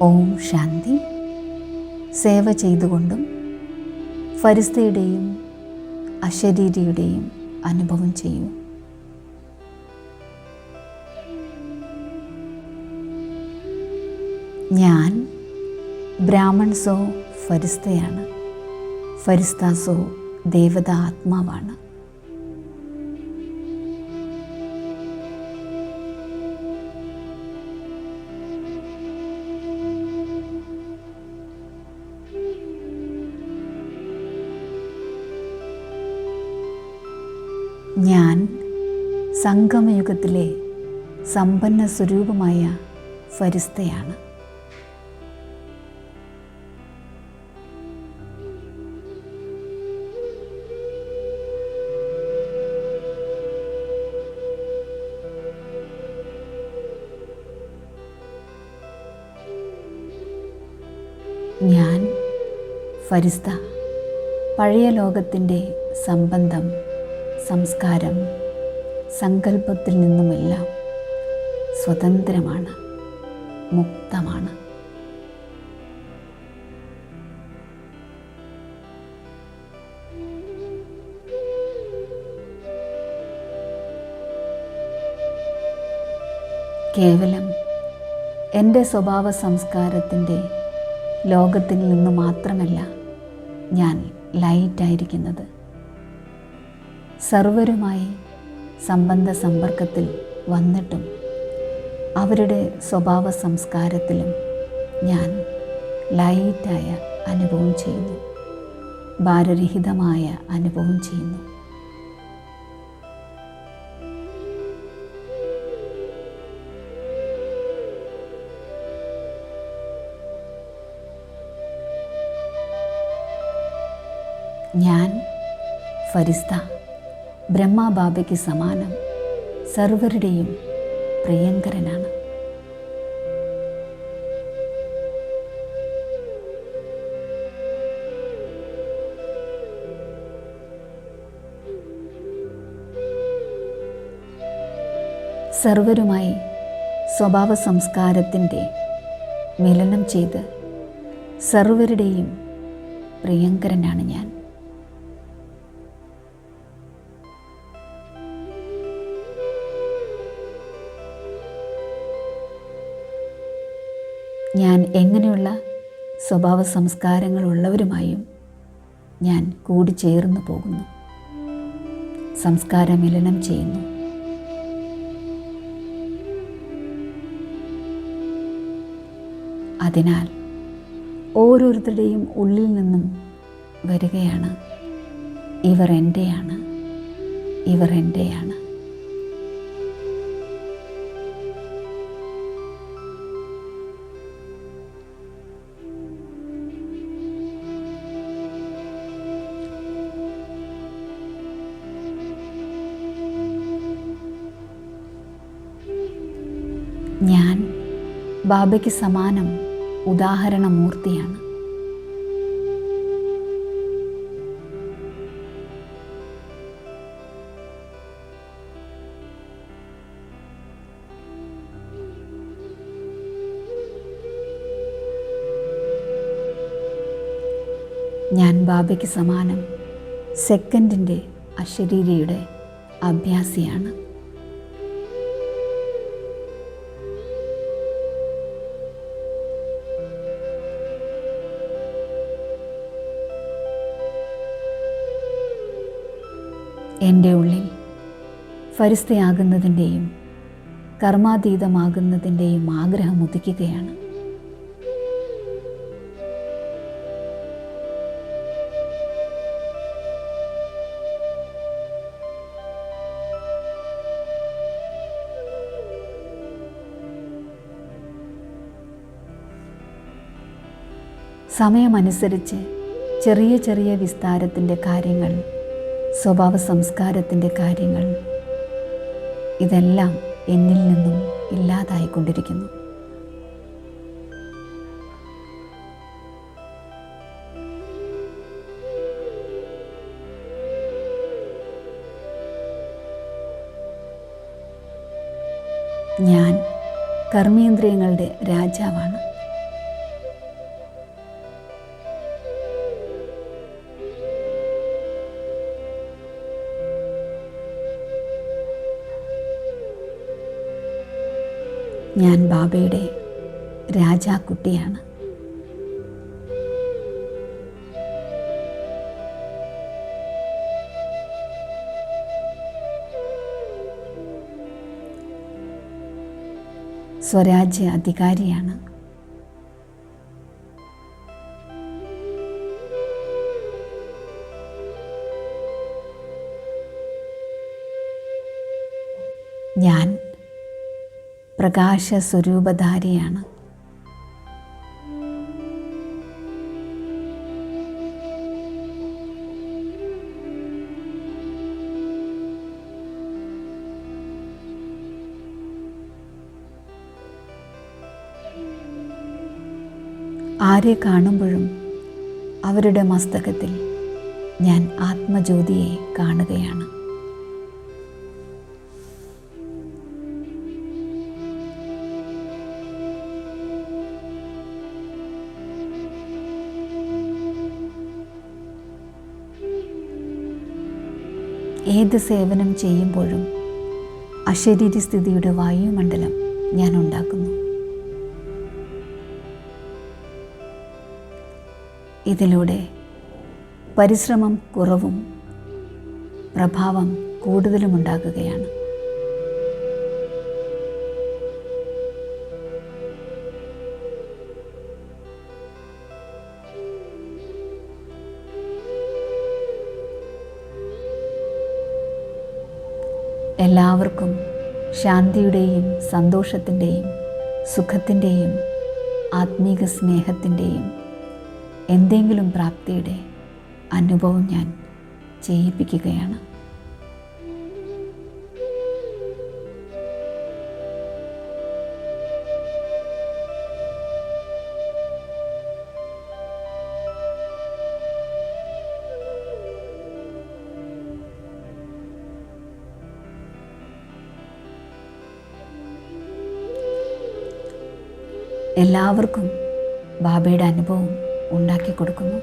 ഓം ശാന്തി. സേവ ചെയ്തുകൊണ്ടും ഫരിസ്തയുടെയും അശരീരിയുടെയും അനുഭവം ചെയ്യൂ. ഞാൻ ബ്രാഹ്മൺസോ ഫരിസ്തയാണ്, ഫരിസ്താസോ ദേവത ആത്മാവാണ്. ഞാൻ സംഗമയുഗത്തിലെ സമ്പന്ന സ്വരൂപമായ ഫരിസ്തയാണ്. ഞാൻ ഫരിസ്ത പഴയ ലോകത്തിൻ്റെ സംബന്ധം, സംസ്കാരം, സങ്കല്പത്തിൽ നിന്നുമെല്ലാം സ്വതന്ത്രമാണ്, മുക്തമാണ്. കേവലം എൻ്റെ സ്വഭാവ സംസ്കാരത്തിൻ്റെ ലോകത്തിൽ നിന്ന് മാത്രമല്ല ഞാൻ ലൈറ്റായിരിക്കുന്നത്. സർവരുമായി സംബന്ധ സമ്പർക്കത്തിൽ വന്നിട്ടും അവരുടെ സ്വഭാവ സംസ്കാരത്തിലും ഞാൻ ലൈറ്റായ അനുഭവം ചെയ്യുന്നു, ഭാരരഹിതമായ അനുഭവം ചെയ്യുന്നു. ഞാൻ ഫരിസ്ത ബ്രഹ്മബാബയ്ക്ക് സമാനം സർവരുടെയും പ്രിയങ്കരനാണ്. സർവരുമായി സ്വഭാവ സംസ്കാരത്തിൻ്റെ മിലനം ചെയ്ത് സർവരുടെയും പ്രിയങ്കരനാണ് ഞാൻ. ഞാൻ എങ്ങനെയുള്ള സ്വഭാവ സംസ്കാരങ്ങളുള്ളവരുമായും ഞാൻ കൂടിച്ചേർന്നു പോകുന്നു, സംസ്കാരമിലനം ചെയ്യുന്നു. അതിനാൽ ഓരോരുത്തരുടെയും ഉള്ളിൽ നിന്നും വരികയാണ്, ഇവർ എൻ്റെയാണ്, ഇവർ എൻ്റെയാണ്. ഞാൻ ബാബയ്ക്ക് സമാനം ഉദാഹരണമൂർത്തിയാണ്. ഞാൻ ബാബയ്ക്ക് സമാനം സെക്കൻഡിൻ്റെ അശരീരിയുടെ അഭ്യാസിയാണ്. എൻ്റെ ഉള്ളിൽ ഫരിസ്തയാകുന്നതിൻ്റെയും കർമാതീതമാകുന്നതിൻ്റെയും ആഗ്രഹം ഉദിക്കുകയാണ്. സമയമനുസരിച്ച് ചെറിയ ചെറിയ വിസ്താരത്തിൻ്റെ കാര്യങ്ങൾ, സ്വഭാവ സംസ്കാരത്തിൻ്റെ കാര്യങ്ങൾ, ഇതെല്ലാം എന്നിൽ നിന്നും ഇല്ലാതായിക്കൊണ്ടിരിക്കുന്നു. ഞാൻ കർമ്മേന്ദ്രിയങ്ങളുടെ രാജാവാണ്. ഞാൻ ബാബയുടെ രാജാക്കുട്ടിയാണ്. സ്വരാജ്യ അധികാരിയാണ്. ഞാൻ പ്രകാശ സ്വരൂപധാരിയാണ്. ആരെ കാണുമ്പോഴും അവരുടെ മസ്തകത്തിൽ ഞാൻ ആത്മജ്യോതിയെ കാണുകയാണ്. ഏത് സേവനം ചെയ്യുമ്പോഴും അശരീരി സ്ഥിതിയുടെ വായുമണ്ഡലം ഞാൻ ഉണ്ടാക്കുന്നു. ഇതിലൂടെ പരിശ്രമം കുറവും പ്രഭാവം കൂടുതലും ഉണ്ടാകുകയാണ്. എല്ലാവർക്കും ശാന്തിയുടെയും സന്തോഷത്തിൻ്റെയും സുഖത്തിൻ്റെയും ആത്മീക സ്നേഹത്തിൻ്റെയും എന്തെങ്കിലും പ്രാപ്തിയുടെ അനുഭവം ഞാൻ ചെയ്യിപ്പിക്കുകയാണ്. എല്ലാവർക്കും ബാബയുടെ അനുഭവം ഉണ്ടാക്കി കൊടുക്കുന്നു.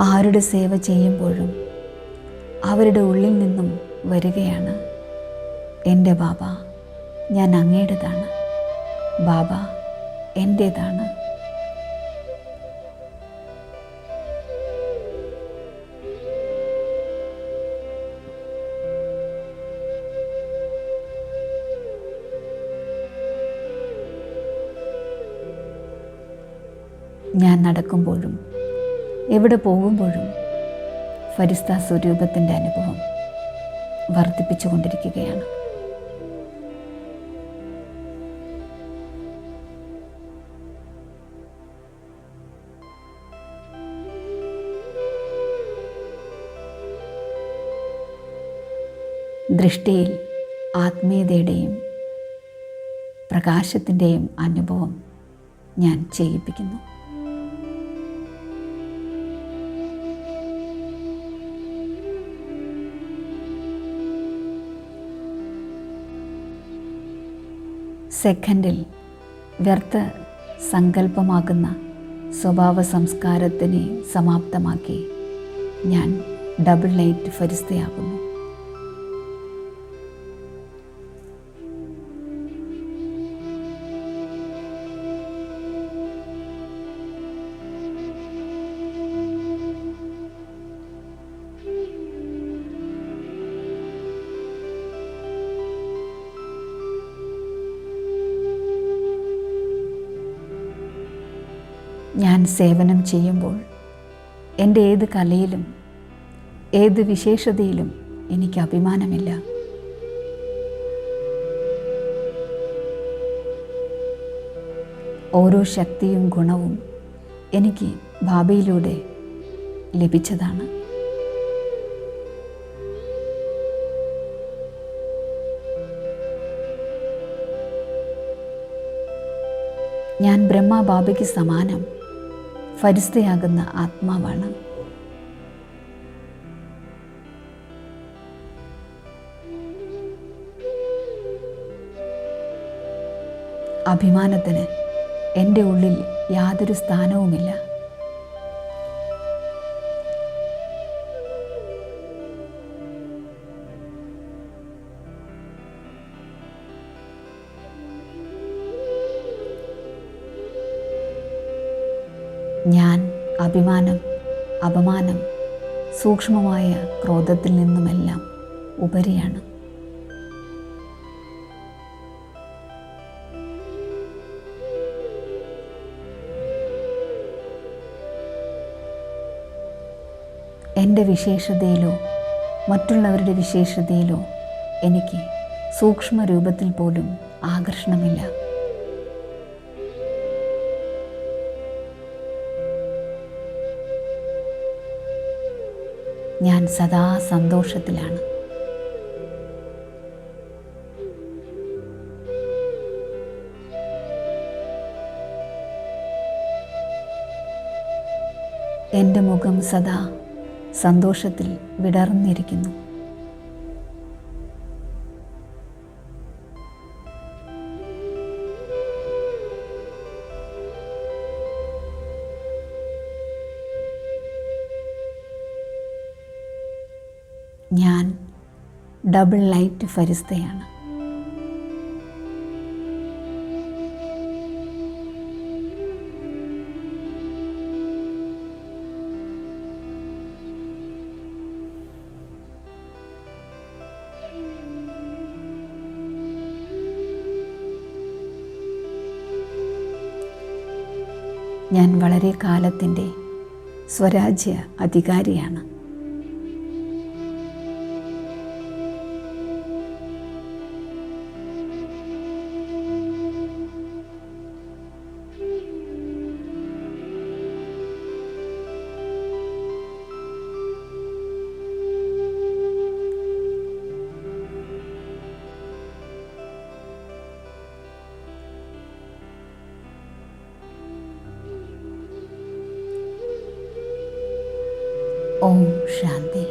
ആരുടെ സേവ ചെയ്യുമ്പോഴും അവരുടെ ഉള്ളിൽ നിന്നും വരികയാണ്, എൻ്റെ ബാബ, ഞാൻ അങ്ങയുടേതാണ്, ബാബ എൻ്റേതാണ്. ഞാൻ നടക്കുമ്പോഴും എവിടെ പോകുമ്പോഴും ഫരിസ്ത സ്വരൂപത്തിൻ്റെ അനുഭവം വർദ്ധിപ്പിച്ചുകൊണ്ടിരിക്കുകയാണ്. ദൃഷ്ടിയിൽ ആത്മീയതയുടെയും പ്രകാശത്തിൻ്റെയും അനുഭവം ഞാൻ ചെയ്യിപ്പിക്കുന്നു. സെക്കൻഡിൽ വ്യർത്ഥ സങ്കല്പമാകുന്ന സ്വഭാവ സംസ്കാരത്തിനെ സമാപ്തമാക്കി ഞാൻ ഡബിൾ ലൈറ്റ് ഫരിസ്തയാകുന്നു. ഞാൻ സേവനം ചെയ്യുമ്പോൾ എൻ്റെ ഏത് കലയിലും ഏത് വിശേഷതയിലും എനിക്ക് അഭിമാനമില്ല. ഓരോ ശക്തിയും ഗുണവും എനിക്ക് ബാബയിലൂടെ ലഭിച്ചതാണ്. ഞാൻ ബ്രഹ്മ ബാബയ്ക്ക് സമാനം ഫരിസ്തയാകുന്ന ആത്മാവാണ്. അഭിമാനത്തിന് എൻ്റെ ഉള്ളിൽ യാതൊരു സ്ഥാനവുമില്ല. ഞാൻ അഭിമാനം, അപമാനം, സൂക്ഷ്മമായ ക്രോധത്തിൽ നിന്നുമെല്ലാം ഉപരിയാണ്. എൻ്റെ വിശേഷതയിലോ മറ്റുള്ളവരുടെ വിശേഷതയിലോ എനിക്ക് സൂക്ഷ്മ രൂപത്തിൽ പോലും ആകർഷണമില്ല. ഞാൻ സദാ സന്തോഷത്തിലാണ്. എൻ്റെ മുഖം സദാ സന്തോഷത്തിൽ വിടർന്നിരിക്കുന്നു. ഞാൻ ഡബിൾ ലൈറ്റ് ഫരിസ്തയാണ്. ഞാൻ വളരെ കാലത്തിൻ്റെ സ്വരാജ്യ അധികാരിയാണ്. ഓം ശാന്തി.